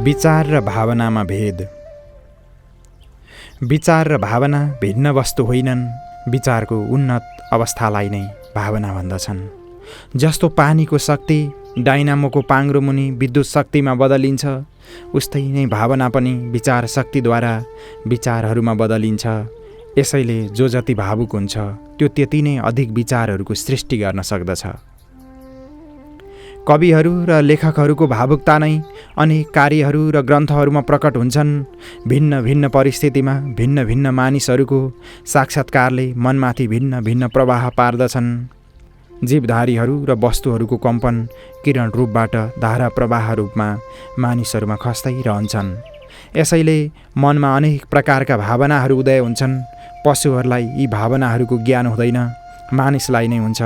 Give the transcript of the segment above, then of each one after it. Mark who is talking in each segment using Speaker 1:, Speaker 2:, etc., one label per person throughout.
Speaker 1: विचार र भावनामा भेद। विचार र भावना भिन्न वस्तु होइनन्। विचारको उन्नत अवस्थालाई नै भावना भन्दछन्। जस्तो पानीको शक्ति डाइनामोको पाङ्ग्रो मुनि विद्युत शक्तिमा बदलिन्छ, उस्तै नै भावना पनि विचार शक्तिद्वारा विचारहरूमा बदलिन्छ। यसैले जो जति भावुक हुन्छ त्यो त्यति नै अधिक विचारहरूको सृष्टि गर्न सक्दछ। कविहरू र लेखकहरूको भावुकता नै अनेक कार्यहरू र ग्रन्थहरूमा प्रकट हुन्छन्। भिन्न भिन्न परिस्थितिमा भिन्न भिन्न मानिसहरूको साक्षात्कारले मनमाथि भिन्न भिन्न प्रवाह पार्दछन्। जीवधारीहरू र वस्तुहरूको कम्पन किरण रूपबाट धारा प्रवाह रूपमा मानिसहरूमा खस्दै रहन्छन्। यसैले मनमा अनेक प्रकारका भावनाहरू उदय हुन्छन्। पशुहरूलाई यी भावनाहरूको ज्ञान हुँदैन, मानिसलाई नै हुन्छ।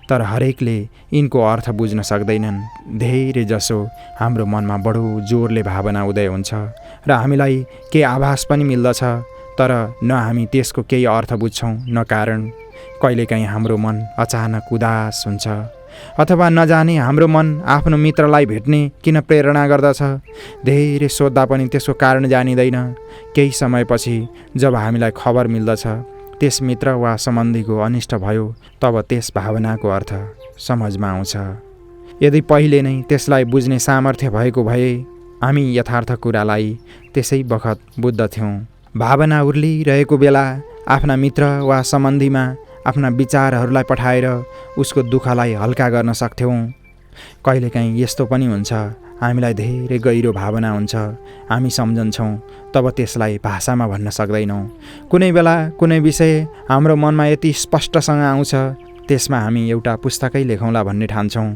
Speaker 1: तर हरेकले यिनको अर्थ बुझ्न सक्दैनन्। धेरै जसो हाम्रो मनमा बडो जोरले भावना उदय हुन्छ र हामीलाई केही आभास पनि मिल्दछ, तर न हामी त्यसको केही अर्थ बुझ्छौँ न कारण। कहिलेकाहीँ हाम्रो मन अचानक उदास हुन्छ, अथवा नजाने हाम्रो मन आफ्नो मित्रलाई भेट्ने किन प्रेरणा गर्दछ। धेरै सोद्धा पनि त्यसको कारण जानिँदैन। केही समयपछि जब हामीलाई खबर मिल्दछ त्यस मित्र वा सम्बन्धीको अनिष्ट भयो, तब त्यस भावनाको अर्थ समझमा आउँछ। यदि पहिले नै त्यसलाई बुझ्ने सामर्थ्य भएको भए हामी यथार्थ कुरालाई त्यसै बखत बुझ्दथ्यौँ। भावना उर्लिरहेको बेला आफ्ना मित्र वा सम्बन्धीमा आफ्ना विचारहरूलाई पठाएर उसको दुःखलाई हल्का गर्न सक्थ्यौँ। कहिलेकाहीँ यस्तो पनि हुन्छ, हामीलाई धेरै गहिरो भावना हुन्छ, हामी सम्झन्छौँ, तब त्यसलाई भाषामा भन्न सक्दैनौँ। कुनै बेला कुनै विषय हाम्रो मनमा यति स्पष्टसँग आउँछ, त्यसमा हामी एउटा पुस्तकै लेखौँला भन्ने ठान्छौँ।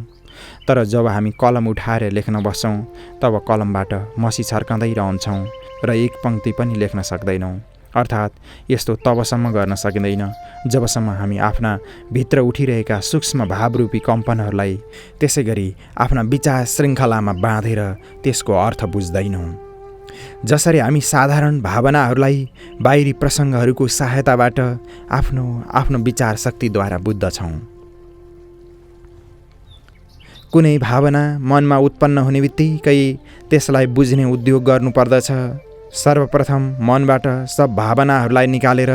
Speaker 1: तर जब हामी कलम उठाएर लेख्न बस्छौँ तब कलमबाट मसी छर्कँदै रहन्छौँ र एक पङ्क्ति पनि लेख्न सक्दैनौँ। अर्थात् यस्तो तबसम्म गर्न सकिँदैन जबसम्म हामी आफ्ना भित्र उठिरहेका सूक्ष्म भावरूपी कम्पनहरूलाई त्यसै गरी आफ्ना विचार श्रृङ्खलामा बाँधेर त्यसको अर्थ बुझ्दैनौँ। जसरी हामी साधारण भावनाहरूलाई बाहिरी प्रसङ्गहरूको सहायताबाट आफ्नो विचार शक्तिद्वारा बुझ्दछौँ। कुनै भावना मनमा उत्पन्न हुने बित्तिकै त्यसलाई बुझ्ने उद्योग गर्नुपर्दछ। सर्वप्रथम मनबाट सब भावनाहरूलाई निकालेर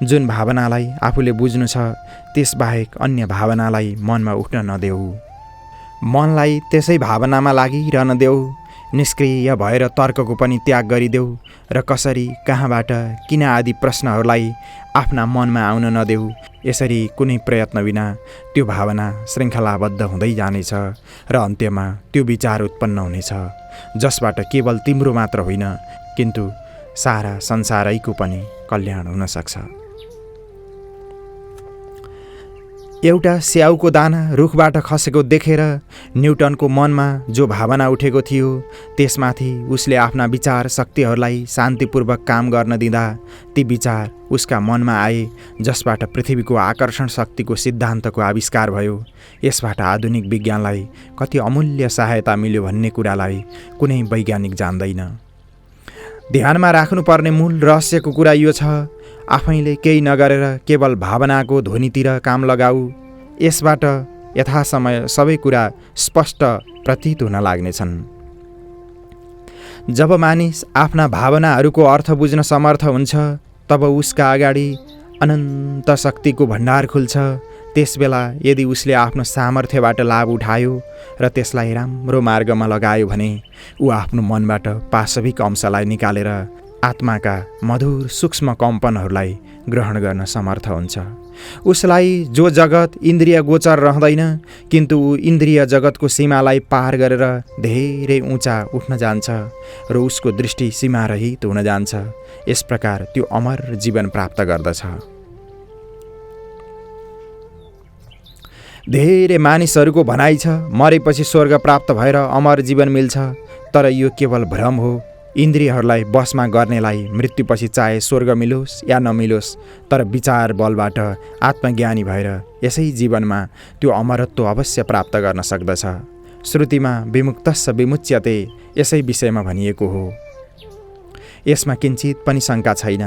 Speaker 1: जुन भावनालाई आफूले बुझ्नु छ त्यसबाहेक अन्य भावनालाई मनमा उठ्न नदेऊ। मनलाई त्यसै भावनामा लागिरहन देऊ। निष्क्रिय भएर तर्कको पनि त्याग गरिदेऊ र कसरी, कहाँबाट, किन आदि प्रश्नहरूलाई आफ्ना मनमा आउन नदेऊ। यसरी कुनै प्रयत्न बिना त्यो भावना श्रृङ्खलाबद्ध हुँदै जानेछ र अन्त्यमा त्यो विचार उत्पन्न हुनेछ, जसबाट केवल तिम्रो मात्र होइन किन्तु सारा संसारैको पनि कल्याण हुन सक्छ। एउटा स्याउको दाना रुखबाट खसेको देखेर न्युटनको मनमा जो भावना उठेको थियो त्यसमाथि उसले आफ्ना विचार शक्तिहरूलाई शान्तिपूर्वक काम गर्न दिँदा ती विचार उसका मनमा आए, जसबाट पृथ्वीको आकर्षण शक्तिको सिद्धान्तको आविष्कार भयो। यसबाट आधुनिक विज्ञानलाई कति अमूल्य सहायता मिल्यो भन्ने कुरालाई कुनै वैज्ञानिक जान्दैन। ध्यानमा राख्नुपर्ने मूल रहस्यको कुरा यो छ, आफैले केही नगरेर केवल भावनाको ध्वनितिर काम लगाऊ। यसबाट यथासमय सबै कुरा स्पष्ट प्रतीत हुन लाग्नेछन्। जब मानिस आफ्ना भावनाहरूको अर्थ बुझ्न समर्थ हुन्छ तब उसका अगाडि अनन्त शक्तिको भण्डार खुल्छ। त्यसबेला यदि उसले आफ्नो सामर्थ्यबाट लाभ उठायो र त्यसलाई राम्रो मार्गमा लगायो भने ऊ आफ्नो मनबाट पाशविक अंशलाई निकालेर आत्माका मधुर सूक्ष्म कम्पनहरूलाई ग्रहण गर्न समर्थ हुन्छ। उसलाई जो जगत इन्द्रिय गोचर रहँदैन किन्तु ऊ इन्द्रिय जगतको सीमालाई पार गरेर धेरै उँचा उठ्न जान्छ र उसको दृष्टि सीमारहित हुन जान्छ। यस प्रकार त्यो अमर जीवन प्राप्त गर्दछ। धेरै मानिसहरूको भनाइ छ मरेपछि स्वर्ग प्राप्त भएर अमर जीवन मिल्छ, तर यो केवल भ्रम हो। इन्द्रियहरूलाई बसमा गर्नेलाई मृत्युपछि चाहे स्वर्ग मिलोस् या नमिलोस्, तर विचार बलबाट आत्मज्ञानी भएर यसै जीवनमा त्यो अमरत्व अवश्य प्राप्त गर्न सक्दछ। श्रुतिमा विमुक्तस्य विमुच्यते यसै विषयमा भनिएको हो। यसमा किञ्चित पनि शङ्का छैन,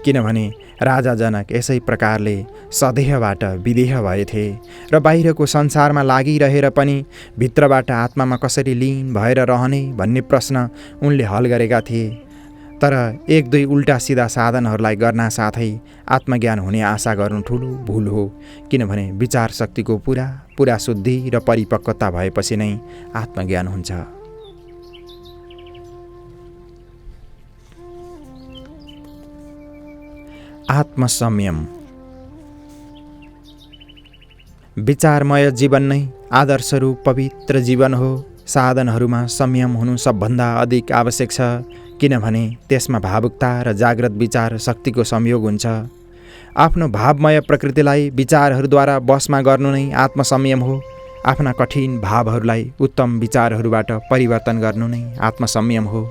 Speaker 1: किनभने राजा जनक यसै प्रकारले सदेहबाट विदेह भएथे र बाहिरको संसारमा लागिरहेर पनि भित्रबाट आत्मामा कसरी लीन भएर रहने भन्ने प्रश्न उनले हल गरेका थिए। तर एक दुई उल्टा सिधा साधनहरूलाई गर्न साथै आत्मज्ञान हुने आशा गर्नु ठुलो भुल हो, किनभने विचार शक्तिको पुरा शुद्धि र परिपक्वता भएपछि नै आत्मज्ञान हुन्छ। आत्मसंयम। विचारमय जीवन नै आदर्शरूप पवित्र जीवन हो। साधनहरूमा संयम हुनु सबभन्दा अधिक आवश्यक छ, किनभने त्यसमा भावुकता र जागृत विचार शक्तिको संयोग हुन्छ। आफ्नो भावमय प्रकृतिलाई विचारहरूद्वारा बसमा गर्नु नै आत्मसंयम हो। आफ्ना कठिन भावहरूलाई उत्तम विचारहरूबाट परिवर्तन गर्नु नै आत्मसंयम हो।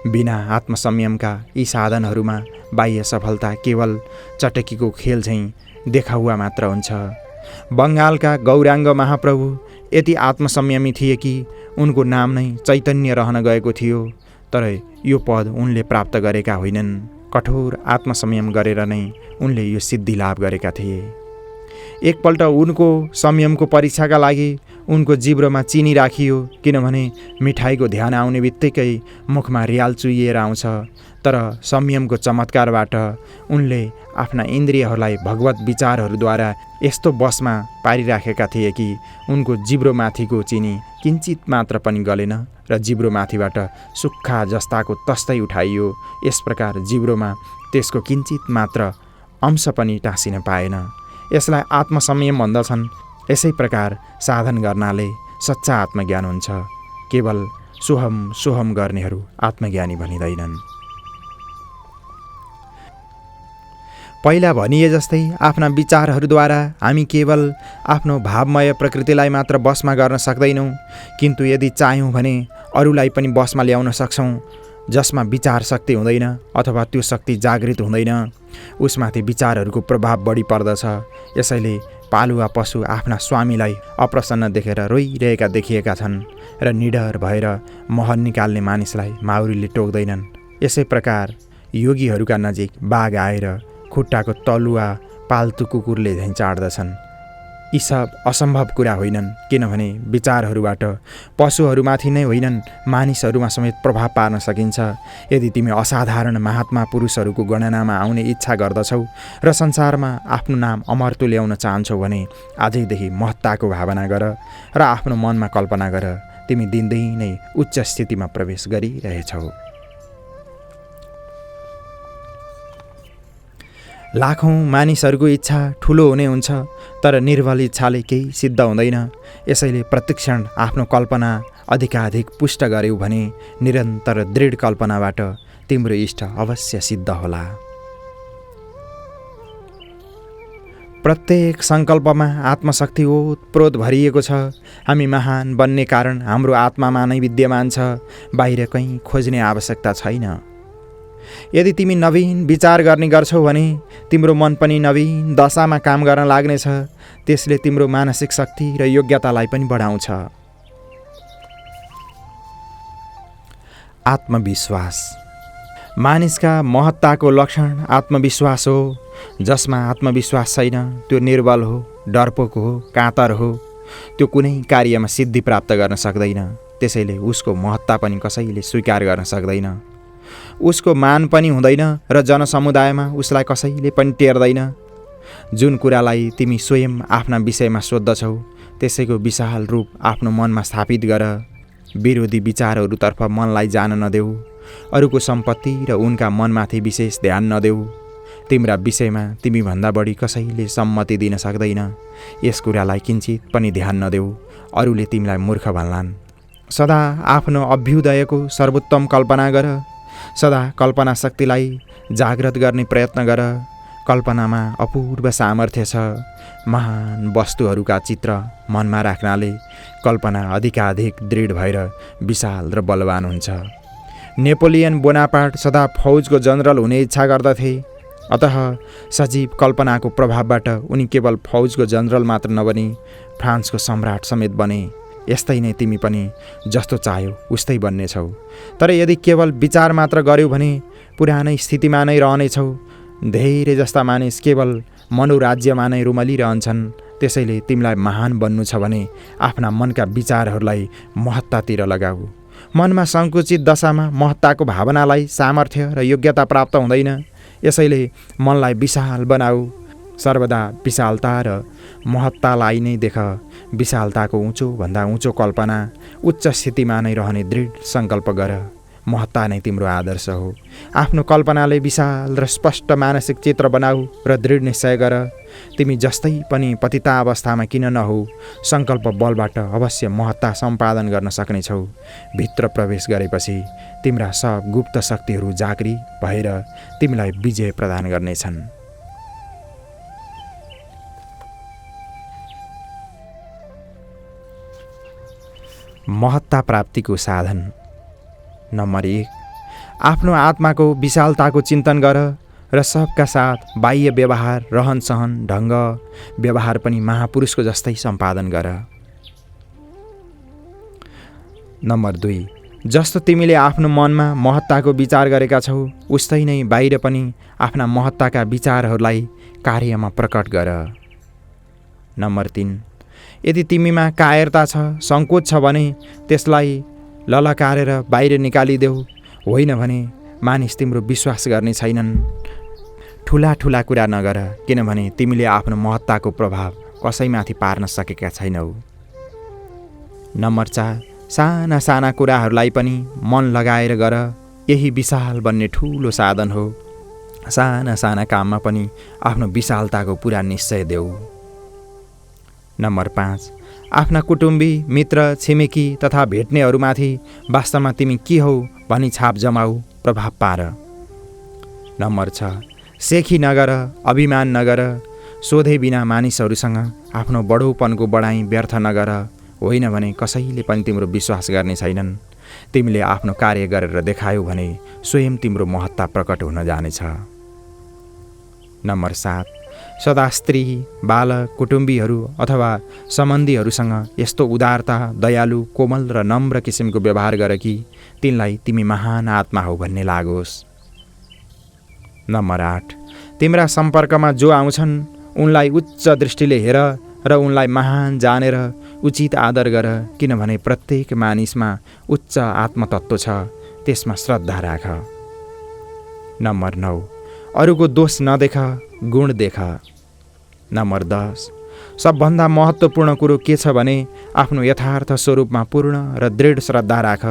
Speaker 1: बिना आत्मसंयमका यी साधनहरूमा बाह्य सफलता केवल चटकीको खेल झैँ देखाउवा मात्र हुन्छ। बङ्गालका गौराङ्ग महाप्रभु यति आत्मसंयमी थिए कि उनको नाम नै चैतन्य रहन गएको थियो। तर यो पद उनले प्राप्त गरेका होइनन्, कठोर आत्मसंयम गरेर नै उनले यो सिद्धि लाभ गरेका थिए। एकपल्ट उनको संयमको परीक्षाका लागि उनको जिब्रोमा चिनी राखियो, किनभने मिठाईको ध्यान आउने बित्तिकै मुखमा रियाल चुहिएर आउँछ। तर संयमको चमत्कारबाट उनले आफ्ना इन्द्रियहरूलाई भगवत विचारहरूद्वारा यस्तो बसमा पारिराखेका थिए कि उनको जिब्रोमाथिको चिनी किञ्चित मात्र पनि गलेन र जिब्रोमाथिबाट सुक्खा जस्ताको तस्तै उठाइयो। यस प्रकार जिब्रोमा त्यसको किञ्चित मात्र अंश पनि टाँसिन पाएन। यसलाई आत्मसंयम भन्दछन्। यसै प्रकार साधन गर्नाले सच्चा आत्मज्ञान हुन्छ। केवल सोहम सोहम गर्नेहरू आत्मज्ञानी भनिँदैनन्। पहिला भनिए जस्तै आफ्ना विचारहरूद्वारा हामी केवल आफ्नो भावमय प्रकृतिलाई मात्र बसमा गर्न सक्दैनौँ, किन्तु यदि चाह्यौँ भने अरूलाई पनि बसमा ल्याउन सक्छौँ। जसमा विचार शक्ति हुँदैन अथवा त्यो शक्ति जागृत हुँदैन, उसमाथि विचारहरूको प्रभाव बढी पर्दछ। यसैले पालुवा पशु आफ्ना स्वामीलाई अप्रसन्न देखेर रोइरहेका देखिएका छन् र निडर भएर महल निकाल्ने मानिसलाई माउरीले टोक्दैनन्। यसै प्रकार योगीहरूका नजिक बाघ आएर खुट्टाको तलुवा पाल्तु कुकुरले झैँ चाड्दछन्। यी सब असम्भव कुरा होइनन्, किनभने विचारहरूबाट पशुहरूमाथि नै होइनन् मानिसहरूमा समेत प्रभाव पार्न सकिन्छ। यदि तिमी असाधारण महात्मा पुरुषहरूको गणनामा आउने इच्छा गर्दछौ र संसारमा आफ्नो नाम अमरत्व ल्याउन चाहन्छौ भने आजैदेखि महत्ताको भावना गर र आफ्नो मनमा कल्पना गर तिमी दिनदिनै उच्च स्थितिमा प्रवेश गरिरहेछौ। लाखौँ मानिसहरूको इच्छा ठुलो हुने हुन्छ, तर निर्बल इच्छाले केही सिद्ध हुँदैन। यसैले प्रतिक्षण आफ्नो कल्पना अधिकाधिक पुष्ट गर्यौ भने निरन्तर दृढ कल्पनाबाट तिम्रो इष्ट अवश्य सिद्ध होला। प्रत्येक सङ्कल्पमा आत्मशक्ति ओतप्रोत भरिएको छ। हामी महान बन्ने कारण हाम्रो आत्मामा नै विद्यमान छ, बाहिर कहीँ खोज्ने आवश्यकता छैन। यदि तिमी नवीन विचार गर्ने गर्छौ भने तिम्रो मन पनि नवीन दशामा काम गर्न लाग्नेछ। त्यसले तिम्रो मानसिक शक्ति र योग्यतालाई पनि बढाउँछ। आत्मविश्वास। मानिसका महत्ताको लक्षण आत्मविश्वास हो। जसमा आत्मविश्वास छैन त्यो निर्बल हो, डरपोक हो, कातर हो। त्यो कुनै कार्यमा सिद्धि प्राप्त गर्न सक्दैन। त्यसैले उसको महत्ता पनि कसैले स्वीकार गर्न सक्दैन। उसको मान पनि हुँदैन र जनसमुदायमा उसलाई कसैले पनि टेर्दैन। जुन कुरालाई तिमी स्वयं आफ्ना विषयमा सोद्धछौ त्यसैको विशाल रूप आफ्नो मनमा स्थापित गर। विरोधी विचारहरूतर्फ मनलाई जान नदेऊ। अरूको सम्पत्ति र उनका मनमाथि विशेष ध्यान नदेऊ। तिम्रा विषयमा तिमीभन्दा बढी कसैले सम्मति दिन सक्दैन। यस कुरालाई किञ्चित पनि ध्यान नदेऊ, अरूले तिमीलाई मूर्ख भन्लान्। सदा आफ्नो अभ्युदयको सर्वोत्तम कल्पना गर। सदा कल्पना शक्तिलाई जागृत गर्ने प्रयत्न गर। कल्पनामा अपूर्व सामर्थ्य छ। महान वस्तुहरूका चित्र मनमा राख्नाले कल्पना अधिकाधिक दृढ भएर विशाल र बलवान हुन्छ। नेपोलियन बोनापार्ट सदा फौजको जनरल हुने इच्छा गर्दथे। अतः सजीव कल्पनाको प्रभावबाट उनी केवल फौजको जनरल मात्र नबनी फ्रान्सको सम्राट समेत बने। यस्तै नै तिमी पनि जस्तो चाह्यौ उस्तै बन्नेछौ। तर यदि केवल विचार मात्र गर्यौ भने पुरानै स्थितिमा नै रहनेछौ। धेरै जस्ता मानिस केवल मनोराज्यमा नै रुमलिरहन्छन्। त्यसैले तिमीलाई महान बन्नु छ भने आफ्ना मनका विचारहरूलाई महत्तातिर लगाऊ। मनमा सङ्कुचित दशामा महत्ताको भावनालाई सामर्थ्य र योग्यता प्राप्त हुँदैन। यसैले मनलाई विशाल बनाऊ। सर्वदा विशालता र महत्तालाई नै देख। विशालताको उँचो भन्दा उँचो कल्पना, उच्च स्थितिमा नै रहने दृढ सङ्कल्प गर। महत्ता नै तिम्रो आदर्श हो। आफ्नो कल्पनाले विशाल र स्पष्ट मानसिक चित्र बनाऊ र दृढ निश्चय गर। तिमी जस्तै पनि पतिता अवस्थामा किन नहौ, सङ्कल्प बलबाट अवश्य महत्ता सम्पादन गर्न सक्नेछौ। भित्र प्रवेश गरेपछि तिम्रा सब गुप्त शक्तिहरू जागृत भएर तिमीलाई विजय प्रदान गर्नेछन्। महत्ता प्राप्तिको साधन। नम्बर 1, आफ्नो आत्माको विशालताको चिन्तन गर र सबका साथ बाह्य व्यवहार, रहन सहन, ढङ्ग व्यवहार पनि महापुरुषको जस्तै सम्पादन गर। नम्बर 2, जस्तो तिमीले आफ्नो मनमा महत्ताको विचार गरेका छौ उस्तै नै बाहिर पनि आफ्ना महत्ताका विचारहरूलाई कार्यमा प्रकट गर। नम्बर 3, यदि तिमीमा कायरता छ, सङ्कोच छ भने त्यसलाई ललकारेर बाहिर निकालिदेऊ। होइन भने मानिस तिम्रो विश्वास गर्ने छैनन्। ठुला ठुला कुरा नगर, किनभने तिमीले आफ्नो महत्ताको प्रभाव कसैमाथि पार्न सकेका छैनौ। नम्बर 4, साना साना कुराहरूलाई पनि मन लगाएर गर। यही विशाल बन्ने ठुलो साधन हो। साना साना काममा पनि आफ्नो विशालताको पुरा निश्चय देऊ। नम्बर 5, आफ्ना कुटुम्बी, मित्र, छिमेकी तथा भेट्नेहरूमाथि वास्तवमा तिमी के हौ भनी छाप जमाऊ, प्रभाव पार। नम्बर 6, सेखी नगर, अभिमान नगर। सोधे बिना मानिसहरूसँग आफ्नो बडोपनको बढाइ व्यर्थ नगर। होइन भने कसैले पनि तिम्रो विश्वास गर्ने छैनन्। तिमीले आफ्नो कार्य गरेर देखायौ भने स्वयं तिम्रो महत्ता प्रकट हुन जानेछ। नम्बर 7, सदा स्त्री, बालक, कुटुम्बीहरू अथवा सम्बन्धीहरूसँग यस्तो उदारता, दयालु, कोमल र नम्र किसिमको व्यवहार गर कि तिनलाई तिमी महान आत्मा हौ भन्ने लागोस्। नम्बर 8, तिम्रा सम्पर्कमा जो आउँछन् उनलाई उच्च दृष्टिले हेर र उनलाई महान जानेर उचित आदर गर, किनभने प्रत्येक मानिसमा उच्च आत्मतत्त्व छ, त्यसमा श्रद्धा राख। नम्बर 9, अरूको दोष नदेख, गुण देख। नम्बर 10, सबभन्दा महत्त्वपूर्ण कुरो के छ भने आफ्नो यथार्थ स्वरूपमा पूर्ण र दृढ श्रद्धा राख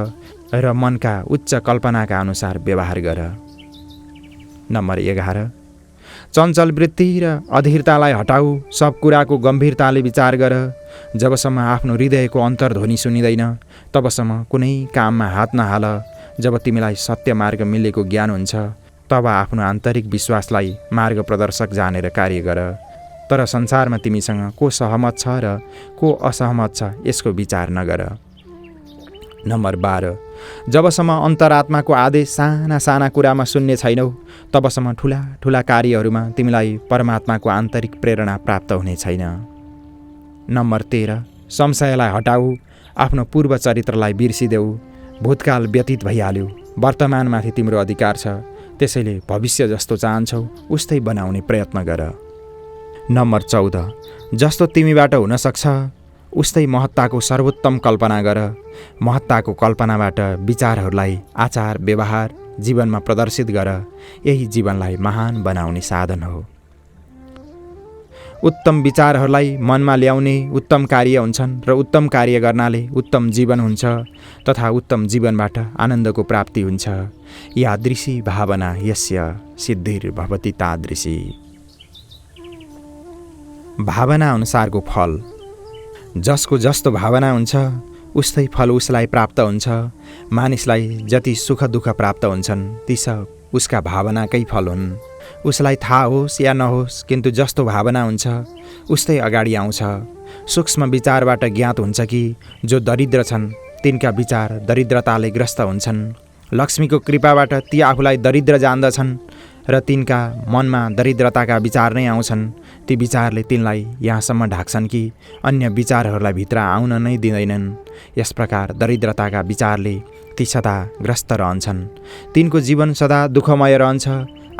Speaker 1: र मनका उच्च कल्पनाका अनुसार व्यवहार गर। नम्बर 11, चञ्चल वृत्ति र अधीरतालाई हटाऊ। सब कुराको गम्भीरताले विचार गर। जबसम्म आफ्नो हृदयको अन्तर्ध्वनि सुनिँदैन तबसम्म कुनै काममा हात नहाल। जब तिमीलाई सत्य मार्ग मिलेको ज्ञान हुन्छ तब आफ्नो आन्तरिक विश्वासलाई मार्ग प्रदर्शक जानेर कार्य गर। तर संसारमा तिमीसँग को सहमत छ र को असहमत छ यसको विचार नगर। नम्बर 12, जबसम्म अन्तरात्माको आदेश साना साना कुरामा सुन्ने छैनौ तबसम्म ठुला ठुला कार्यहरूमा तिमीलाई परमात्माको आन्तरिक प्रेरणा प्राप्त हुने छैन। नम्बर 13, संशयलाई हटाऊ। आफ्नो पूर्व चरित्रलाई बिर्सिदेऊ। भूतकाल व्यतीत भइहाल्यो, वर्तमानमाथि तिम्रो अधिकार छ, त्यसैले भविष्य जस्तो चाहन्छौ उस्तै बनाउने प्रयत्न गर। नम्बर 14, जस्तो तिमीबाट हुन सक्छ उस्तै महत्ताको सर्वोत्तम कल्पना गर। महत्ताको कल्पनाबाट विचारहरूलाई आचार व्यवहार जीवनमा प्रदर्शित गर। यही जीवनलाई महान बनाउने साधन हो। उत्तम विचारहरूलाई मनमा ल्याउने उत्तम कार्य हुन्छन् र उत्तम कार्य गर्नाले उत्तम जीवन हुन्छ तथा उत्तम जीवनबाट आनन्दको प्राप्ति हुन्छ। यादृशी भावना यस्य सिद्धिर्भवति तादृशी। भावना अनुसारको फल। जसको जस्तो भावना हुन्छ उस्तै फल उसलाई प्राप्त हुन्छ। मानिसलाई जति सुख दुःख प्राप्त हुन्छन् ती सब उसका भावनाकै फल हुन्। उसलाई थाहा होस् या नहोस्, किन्तु जस्तो भावना हुन्छ उस्तै अगाडि आउँछ। सूक्ष्म विचारबाट ज्ञात हुन्छ कि जो दरिद्र छन् तिनका विचार दरिद्रताले ग्रस्त हुन्छन्। लक्ष्मीको कृपाबाट ती आफूलाई दरिद्र जान्दछन् र तिनका मनमा दरिद्रताका विचार नै आउँछन्। ती विचारले तिनलाई यहाँसम्म ढाक्छन् कि अन्य विचारहरूलाई भित्र आउन नै दिँदैनन्। यस प्रकार दरिद्रताका विचारले ती सदा ग्रस्त रहन्छन्। तिनको जीवन सदा दुःखमय रहन्छ।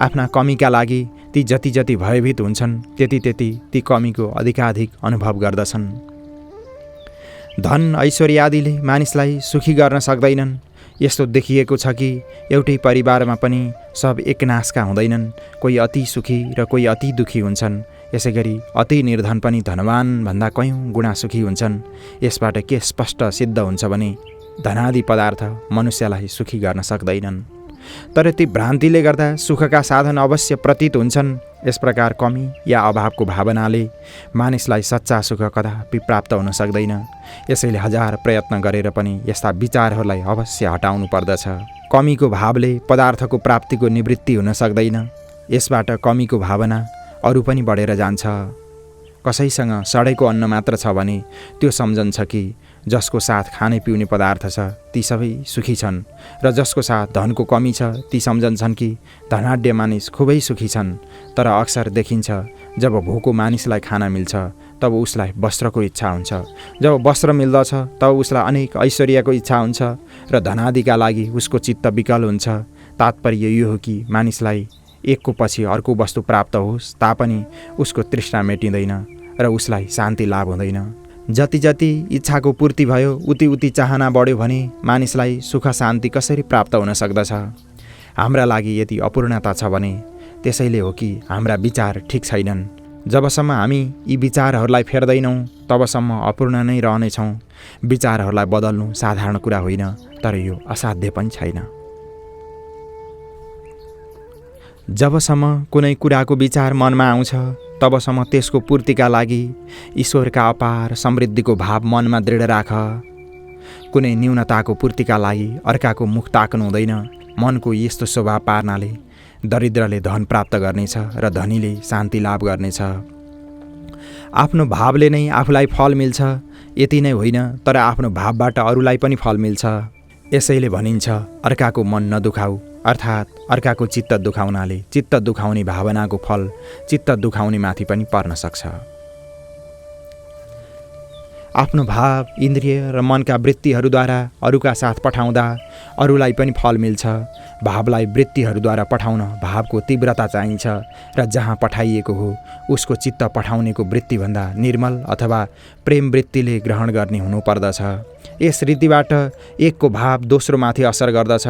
Speaker 1: आफ्ना कमीका लागि ती जति जति भयभीत हुन्छन् त्यति त्यति ती कमीको अधिकाधिक अनुभव गर्दछन्। धन ऐश्वर्य आदिले मानिसलाई सुखी गर्न सक्दैनन्। यस्तो देखिएको छ कि एउटै परिवारमा पनि सब एकनासका हुँदैनन्। कोही अति सुखी र कोही अति दुखी हुन्छन्। यसैगरी अति निर्धन पनि धनवान भन्दा कयौँ गुणा सुखी हुन्छन्। यसबाट के स्पष्ट सिद्ध हुन्छ भने धनादि पदार्थ मनुष्यलाई सुखी गर्न सक्दैनन्। तर ती भ्रान्तिले गर्दा सुखका साधन अवश्य प्रतीत हुन्छन्। यस प्रकार कमी या अभावको भावनाले मानिसलाई सच्चा सुख कदापि प्राप्त हुन सक्दैन। यसैले हजार प्रयत्न गरेर पनि यस्ता विचारहरूलाई अवश्य हटाउनु पर्दछ। कमीको भावले पदार्थको प्राप्तिको निवृत्ति हुन सक्दैन। यसबाट कमीको भावना अरू पनि बढेर जान्छ। कसैसँग सडेको अन्न मात्र छ भने त्यो सम्झन्छ कि जसको साथ खाने पिउने पदार्थ छ ती सबै सुखी छन्, र जसको साथ धनको कमी छ ती सम्झन्छन् कि धनाढ्य मानिस खुबै सुखी छन्। तर अक्सर देखिन्छ जब भोको मानिसलाई खाना मिल्छ तब उसलाई वस्त्रको इच्छा हुन्छ। जब वस्त्र मिल्दछ तब उसलाई अनेक ऐश्वर्यको इच्छा हुन्छ र धनादिका लागि उसको चित्त विकल हुन्छ। तात्पर्य यो हो कि मानिसलाई एकको पछि अर्को वस्तु प्राप्त होस् तापनि उसको तृष्णा मेटिँदैन र उसलाई शान्ति लाभ हुँदैन। जति जति इच्छाको पूर्ति भयो उति उति चाहना बढ्यो भने मानिसलाई सुख शान्ति कसरी प्राप्त हुन सक्दछ? हाम्रा लागि यति अपूर्णता छ भने त्यसैले हो कि हाम्रा विचार ठिक छैनन्। जबसम्म हामी यी विचारहरूलाई फेर्दैनौँ तबसम्म अपूर्ण नै रहनेछौँ। विचारहरूलाई बदल्नु साधारण कुरा होइन, तर यो असाध्य पनि छैन। जबसम्म कुनै कुराको विचार मनमा आउँछ तबसम्म त्यसको पूर्तिका लागि ईश्वरका अपार समृद्धिको भाव मनमा दृढ राख। कुनै न्यूनताको पूर्तिका लागि अर्काको मुख ताक्नु हुँदैन। मनको यस्तो स्वभाव पार्नाले दरिद्रले धन प्राप्त गर्नेछ र धनीले शान्ति लाभ गर्नेछ। आफ्नो भावले नै आफूलाई फल मिल्छ यति नै होइन, तर आफ्नो भावबाट अरूलाई पनि फल मिल्छ। यसैले भनिन्छ अर्काको मन नदुखाऊ, अर्थात् अर्काको चित्त दुखाउनाले चित्त दुखाउने भावनाको फल चित्त दुखाउने माथि पनि पर्न सक्छ। आफ्नो भाव इन्द्रिय र मनका वृत्तिहरूद्वारा अरूका साथ पठाउँदा अरूलाई पनि फल मिल्छ। भावलाई वृत्तिहरूद्वारा पठाउन भावको तीव्रता चाहिन्छ र जहाँ पठाइएको हो उसको चित्त पठाउनेको वृत्तिभन्दा निर्मल अथवा प्रेम वृत्तिले ग्रहण गर्ने हुनुपर्दछ। यस रीतिबाट एकको भाव दोस्रोमाथि असर गर्दछ।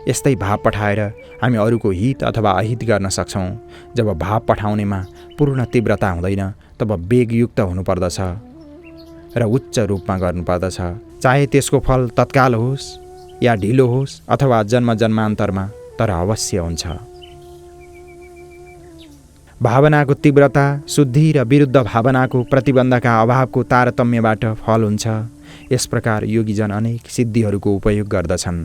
Speaker 1: यस्तै भाव पठाएर हामी अरूको हित अथवा अहित गर्न सक्छौँ। जब भाव पठाउनेमा पूर्ण तीव्रता हुँदैन तब वेगयुक्त हुनुपर्दछ र उच्च रूपमा गर्नुपर्दछ। चाहे त्यसको फल तत्काल होस् या ढिलो होस् अथवा जन्म जन्मान्तरमा, तर अवश्य हुन्छ। भावनाको तीव्रता शुद्धि र विरुद्ध भावनाको प्रतिबन्धका अभावको तारतम्यबाट फल हुन्छ। यस प्रकार योगीजन अनेक सिद्धिहरूको उपयोग गर्दछन्।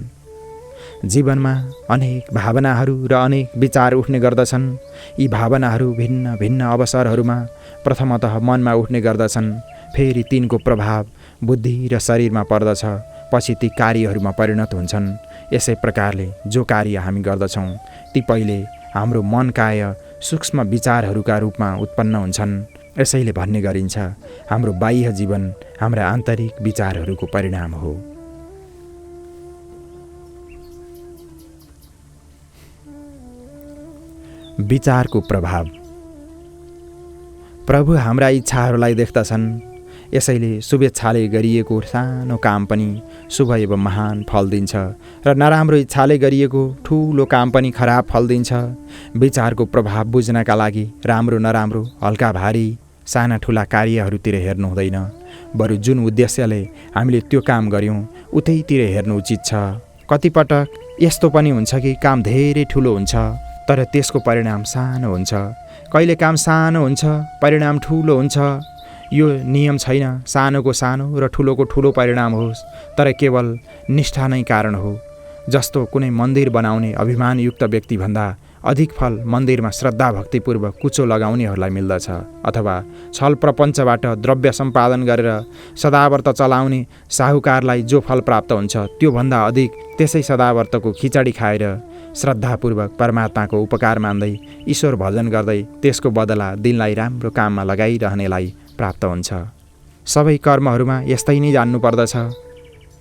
Speaker 1: जीवनमा अनेक भावनाहरू र अनेक विचार उठ्ने गर्दछन्। यी भावनाहरू भिन्न भिन्न अवसरहरूमा प्रथमतः मनमा उठ्ने गर्दछन्। फेरि तिनको प्रभाव बुद्धि र शरीरमा पर्दछ, पछि ती कार्यहरूमा परिणत हुन्छन्। यसै प्रकारले जो कार्य हामी गर्दछौँ ती पहिले हाम्रो मनकाय सूक्ष्म विचारहरूका रूपमा उत्पन्न हुन्छन्। यसैले भन्ने गरिन्छ हाम्रो बाह्य जीवन हाम्रा आन्तरिक विचारहरूको परिणाम हो। विचारको प्रभाव। प्रभु हाम्रा इच्छाहरूलाई देख्दछन्। यसैले शुभेच्छाले गरिएको सानो काम पनि शुभ एवं महान फल दिन्छ र नराम्रो इच्छाले गरिएको ठुलो काम पनि खराब फल दिन्छ। विचारको प्रभाव बुझ्नका लागि राम्रो नराम्रो हल्का भारी साना ठुला कार्यहरूतिर हेर्नु हुँदैन, बरु जुन उद्देश्यले हामीले त्यो काम गर्यौँ उतैतिर हेर्नु उचित छ। कतिपटक यस्तो पनि हुन्छ कि काम धेरै ठुलो हुन्छ तर त्यसको परिणाम सानो हुन्छ। कहिले काम सानो हुन्छ परिणाम ठुलो हुन्छ। यो नियम छैन सानोको सानो र ठुलोको ठुलो परिणाम होस्, तर केवल निष्ठा नै कारण हो। जस्तो कुनै मन्दिर बनाउने अभिमानयुक्त व्यक्तिभन्दा अधिक फल मन्दिरमा श्रद्धा भक्तिपूर्वक कुचो लगाउनेहरूलाई मिल्दछ, अथवा छल प्रपञ्चबाट द्रव्य सम्पादन गरेर सदावर्त चलाउने साहुकारलाई जो फल प्राप्त हुन्छ त्योभन्दा अधिक त्यसै सदावर्तको खिचडी खाएर श्रद्धापूर्वक परमात्माको उपकार मान्दै ईश्वर भजन गर्दै त्यसको बदला दिनलाई राम्रो काममा लगाइरहनेलाई प्राप्त हुन्छ। सबै कर्महरूमा यस्तै नै जान्नुपर्दछ।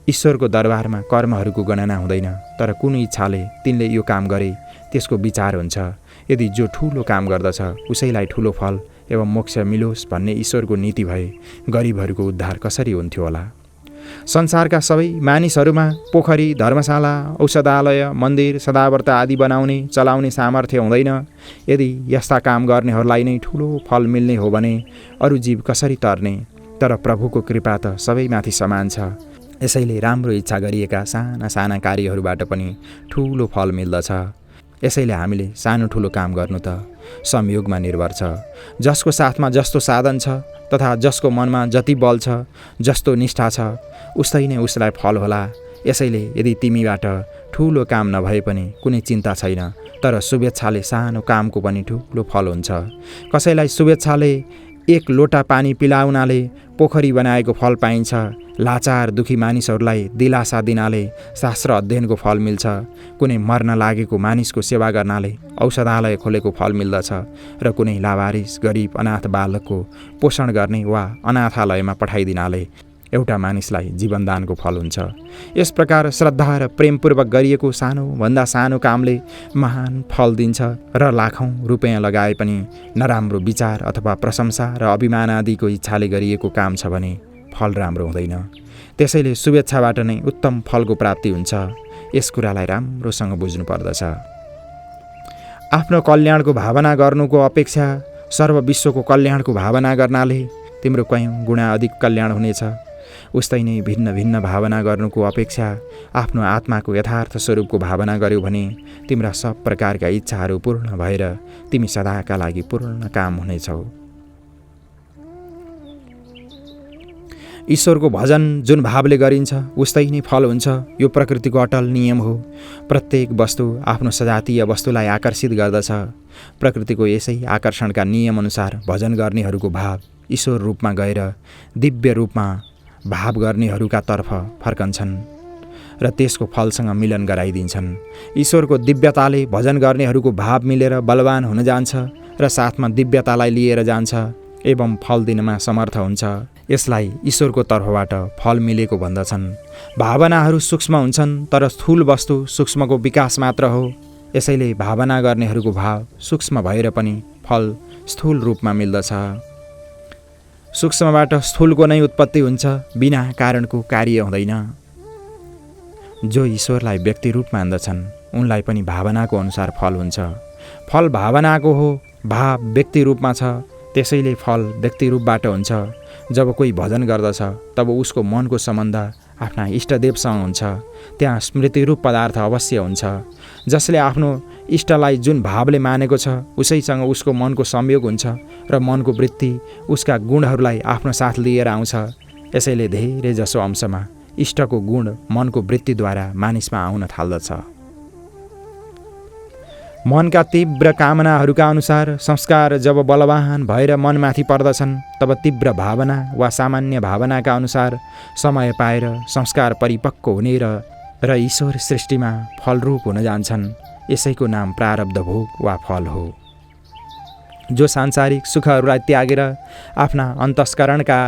Speaker 1: ईश्वरको दरबारमा कर्महरूको गणना हुँदैन, तर कुन इच्छाले तिनले यो काम गरे त्यसको विचार हुन्छ। यदि जो ठुलो काम गर्दछ उसैलाई ठुलो फल एवं मोक्ष मिलोस् भन्ने ईश्वरको नीति भए गरिबहरूको उद्धार कसरी हुन्थ्यो होला। संसारका सबै मानिसहरूमा पोखरी, धर्मशाला, औषधालय, मन्दिर, सदाव्रत आदि बनाउने चलाउने सामर्थ्य हुँदैन। यदि यस्ता काम गर्नेहरूलाई नै ठुलो फल मिल्ने हो भने अरू जीव कसरी तर्ने। तर प्रभुको कृपा त सबैमाथि समान छ। यसैले राम्रो इच्छा गरिएका साना साना कार्यहरूबाट पनि ठुलो फल मिल्दछ। यसैले हामीले सानो ठुलो काम गर्नु त संयोगमा निर्भर छ। जसको साथमा जस्तो साधन छ तथा जसको मनमा जति बल छ, जस्तो निष्ठा छ, उस्तै नै उसलाई फल होला। यसैले यदि तिमीबाट ठुलो काम नभए पनि कुनै चिन्ता छैन, तर शुभेच्छाले सानो कामको पनि ठुलो फल हुन्छ। कसैलाई शुभेच्छाले एक लोटा पानी पिलाउनाले पोखरी बनाएको फल पाइन्छ। लाचार दुखी मानिसहरूलाई दिलासा दिनाले शास्त्र अध्ययनको फल मिल्छ। कुनै मर्न लागेको मानिसको सेवा गर्नाले औषधालय खोलेको फल मिल्दछ र कुनै लावारिस गरिब अनाथ बालकको पोषण गर्ने वा अनाथालयमा पठाइदिनाले एउटा मानिसलाई जीवनदानको फल हुन्छ। यस प्रकार श्रद्धा र प्रेमपूर्वक गरिएको सानोभन्दा सानो कामले महान फल दिन्छ र लाखौँ रुपैयाँ लगाए पनि नराम्रो विचार अथवा प्रशंसा र अभिमान आदिको इच्छाले गरिएको काम छ भने फल राम्रो हुँदैन। त्यसैले शुभेच्छाबाट नै उत्तम फलको प्राप्ति हुन्छ। यस कुरालाई राम्रोसँग बुझ्नु पर्दछ। आफ्नो कल्याणको भावना गर्नुको अपेक्षा सर्व विश्वको कल्याणको भावना गर्नाले तिम्रो कयौँ गुणा अधिक कल्याण हुनेछ। उस्तै नै भिन्न भिन्न भावना गर्नुको अपेक्षा आफ्नो आत्माको यथार्थ स्वरूपको भावना गर्यौ भने तिम्रा सब प्रकारका इच्छाहरू पूर्ण भएर तिमी सदाका लागि पूर्ण काम हुनेछौ। ईश्वरको भजन जुन भावले गरिन्छ उस्तै नै फल हुन्छ। यो प्रकृतिको अटल नियम हो। प्रत्येक वस्तु आफ्नो सजातीय वस्तुलाई आकर्षित गर्दछ। प्रकृतिको यसै आकर्षणका नियम अनुसार भजन गर्नेहरूको भाव ईश्वर रूपमा गएर दिव्य रूपमा भाव गर्नेहरूका तर्फ फर्कन्छन् र त्यसको फलसँग मिलन गराइदिन्छन्। ईश्वरको दिव्यताले भजन गर्नेहरूको भाव मिलेर बलवान हुन जान्छ र साथमा दिव्यतालाई लिएर जान्छ एवं फल दिनमा समर्थ हुन्छ। यसलाई ईश्वरको तर्फबाट फल मिलेको भन्दछन्। भावनाहरू सूक्ष्म हुन्छन् तर स्थूल वस्तु सूक्ष्मको विकास मात्र हो। यसैले भावना गर्नेहरूको भाव सूक्ष्म भएर पनि फल स्थूल रूपमा मिल्दछ। सूक्ष्मबाट स्थूलको नै उत्पत्ति हुन्छ, बिना कारणको कार्य हुँदैन। जो ईश्वरलाई व्यक्ति रूप मान्दछन् उनलाई पनि भावनाको अनुसार फल हुन्छ। फल भावनाको हो, भाव व्यक्ति रूपमा छ, त्यसैले फल व्यक्ति रूपबाट हुन्छ। जब कोही भजन गर्दछ तब उसको मनको सम्बन्ध आफ्ना इष्टदेवसँग हुन्छ। त्यहाँ स्मृतिरूप पदार्थ अवश्य हुन्छ। जसले आफ्नो इष्टलाई जुन भावले मानेको छ उसैसँग उसको मनको संयोग हुन्छ र मनको वृत्ति उसका गुणहरूलाई आफ्नो साथ लिएर आउँछ। यसैले धेरै जसो अंशमा इष्टको गुण मनको वृत्तिद्वारा मानिसमा आउन थाल्दछ। मनका तीव्र कामनाहरूका अनुसार संस्कार जब बलवान भएर मनमाथि पर्दछन् तब तीव्र भावना वा सामान्य भावनाका अनुसार समय पाएर संस्कार परिपक्व हुने र ईश्वर सृष्टिमा फलरूप हुन जान्छन्। यसैको नाम प्रारब्ध भोग वा फल हो। जो सांसारिक सुखहरूलाई त्यागेर आफ्ना अन्तस्करणका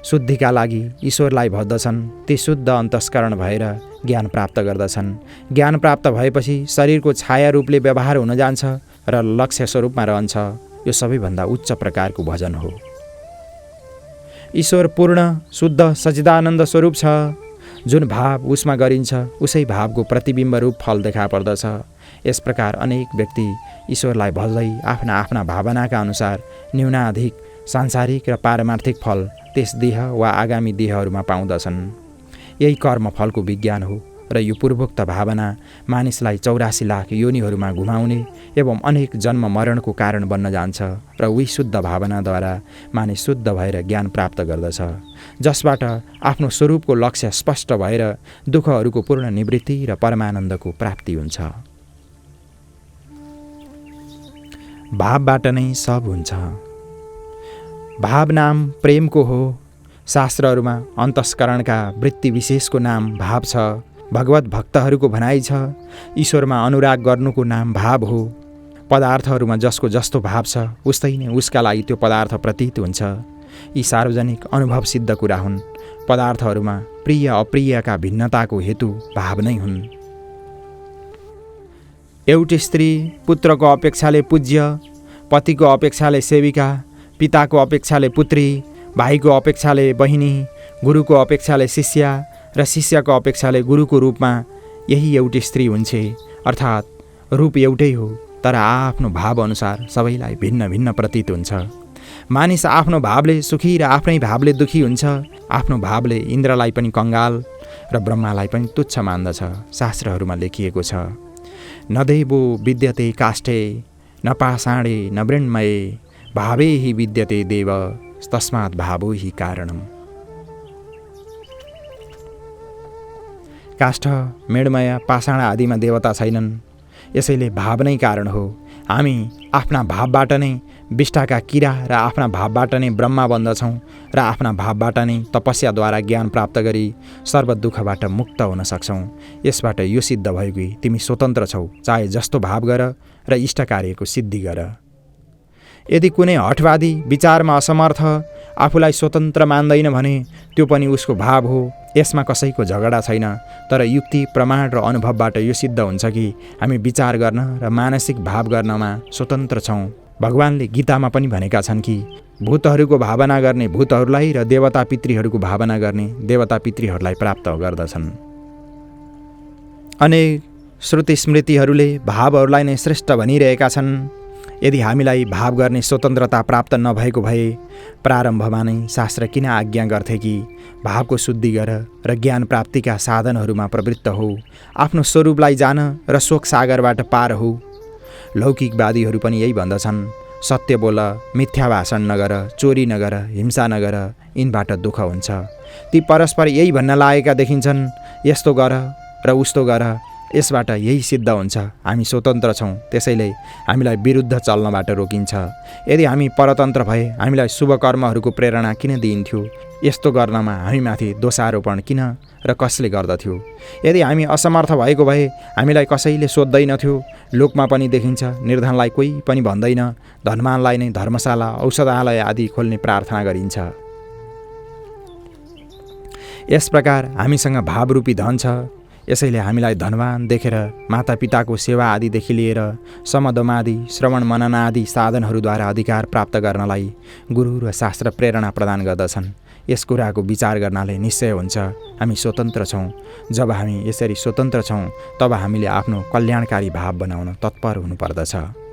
Speaker 1: शुद्धिका लागि ईश्वरलाई भज्दछन् ती शुद्ध अन्तस्करण भएर ज्ञान प्राप्त गर्दछन्। ज्ञान प्राप्त भएपछि शरीरको छाया रूपले व्यवहार हुन जान्छ र लक्ष्य स्वरूपमा रहन्छ। यो सबैभन्दा उच्च प्रकारको भजन हो। ईश्वर पूर्ण शुद्ध सच्चिदानन्द स्वरूप छ। जुन भाव उसमा गरिन्छ उसै भावको प्रतिबिम्ब रूप फल देखा पर्दछ। यस प्रकार अनेक व्यक्ति ईश्वरलाई भज्दै आफ्ना आफ्ना भावनाका अनुसार न्यूनाधिक सांसारिक र पारमार्थिक फल त्यस देह वा आगामी देहहरूमा पाउँदछन्। यही कर्म फलको विज्ञान हो र यो पूर्वोक्त भावना मानिसलाई 84 लाख योनिहरूमा घुमाउने एवं अनेक जन्म मरणको कारण बन्न जान्छ र उही शुद्ध भावनाद्वारा मानिस शुद्ध भएर ज्ञान प्राप्त गर्दछ, जसबाट आफ्नो स्वरूपको लक्ष्य स्पष्ट भएर दुःखहरूको पूर्ण निवृत्ति र परमानन्दको प्राप्ति हुन्छ। भावबाट नै सब हुन्छ। भाव नाम प्रेमको हो। शास्त्रहरूमा अन्तस्करणका वृत्ति विशेषको नाम भाव छ। भगवत भक्तहरूको भनाइ छ ईश्वरमा अनुराग गर्नुको नाम भाव हो। पदार्थहरूमा जसको जस्तो भाव छ उस्तै नै उसका लागि त्यो पदार्थ प्रतीत हुन्छ। यी सार्वजनिक अनुभव सिद्ध कुरा हुन्। पदार्थहरूमा प्रिय अप्रियका भिन्नताको हेतु भाव नै हुन्। एउटी स्त्री पुत्रको अपेक्षाले पूज्य, पतिको अपेक्षाले सेविका, पिताको अपेक्षाले पुत्री, भाइको अपेक्षाले बहिनी, गुरुको अपेक्षाले शिष्या र शिष्यको अपेक्षाले गुरुको रूपमा यही एउटी स्त्री हुन्छे। अर्थात् रूप एउटै हो, तर आफ्नो भाव अनुसार सबैलाई भिन्न भिन्न प्रतीत हुन्छ। मानिस आफ्नो भावले सुखी र आफ्नै भावले दुखी हुन्छ। आफ्नो भावले इन्द्रलाई पनि कङ्गाल र ब्रह्मालाई पनि तुच्छ मान्दछ। शास्त्रहरूमा लेखिएको छ, न देवो विद्यते काष्ठे, न पाषाणे न मृण्मये, भावे हि विद्यते देव, तस्मात् भावो हि कारणम्। काष्ठ, मृण्मय, पाषाण आदिमा देवता छैनन्, यसैले भाव नै कारण हो। हामी आफ्ना भावबाट नै विष्टाका किरा र आफ्ना भावबाट नै ब्रह्मा बन्दछौँ र आफ्ना भावबाट नै तपस्याद्वारा ज्ञान प्राप्त गरी सर्व दुःखबाट मुक्त हुन सक्छौँ। यसबाट यो सिद्ध भयो कि तिमी स्वतन्त्र छौ, चाहे जस्तो भाव गर र इष्ट कार्यको सिद्धि गर। यदि कुनै हठवादी विचारमा असमर्थ आफूलाई स्वतन्त्र मान्दैन भने त्यो पनि उसको भाव हो। यसमा कसैको झगडा छैन, तर युक्ति, प्रमाण र अनुभवबाट यो सिद्ध हुन्छ कि हामी विचार गर्न र मानसिक भाव गर्नमा स्वतन्त्र छौँ। भगवानले गीतामा पनि भनेका छन् कि भूतहरूको भावना गर्ने भूतहरूलाई र देवता पितृहरूको भावना गर्ने देवता पितृहरूलाई प्राप्त गर्दछन्। अनेक श्रुति स्मृतिहरूले भावहरूलाई नै श्रेष्ठ भनिरहेका छन्। यदि हामीलाई भाव गर्ने स्वतन्त्रता प्राप्त नभएको भए प्रारम्भमा नै शास्त्र किन आज्ञा गर्थे कि भावको शुद्धि गर र ज्ञान प्राप्तिका साधनहरूमा प्रवृत्त हो, आफ्नो स्वरूपलाई जान र शोक सागरबाट पार हो। लौकिकवादीहरू पनि यही भन्दछन्, सत्य बोल, मिथ्या भाषण नगर, चोरी नगर, हिंसा नगर, यिनबाट दुःख हुन्छ। ती परस्पर यही भन्न लागेका देखिन्छन्, यस्तो गर र उस्तो गर, यसबाट यही सिद्ध हुन्छ हामी स्वतन्त्र छौँ। त्यसैले हामीलाई विरुद्ध चल्नबाट रोकिन्छ। यदि हामी परतन्त्र भए हामीलाई शुभ कर्महरूको प्रेरणा किन दिइन्थ्यो? यस्तो गर्नमा हामीमाथि दोषारोपण किन र कसले गर्दथ्यो? यदि हामी असमर्थ भएको भए हामीलाई कसैले सोध्दैनथ्यो। लोकमा पनि देखिन्छ, निर्धनलाई कोही पनि भन्दैन, धनवानलाई नै धर्मशाला, औषधालय आदि खोल्ने प्रार्थना गरिन्छ। यस प्रकार हामीसँग भावरूपी धन छ। यसैले हामीलाई धनवान देखेर मातापिताको सेवा आदिदेखि लिएर समदमादि, श्रवण मनन आदि साधनहरूद्वारा अधिकार प्राप्त गर्नलाई गुरु र शास्त्र प्रेरणा प्रदान गर्दछन्। यस कुराको विचार गर्नाले निश्चय हुन्छ हामी स्वतन्त्र छौँ। जब हामी यसरी स्वतन्त्र छौँ तब हामीले आफ्नो कल्याणकारी भाव बनाउन तत्पर हुनुपर्दछ।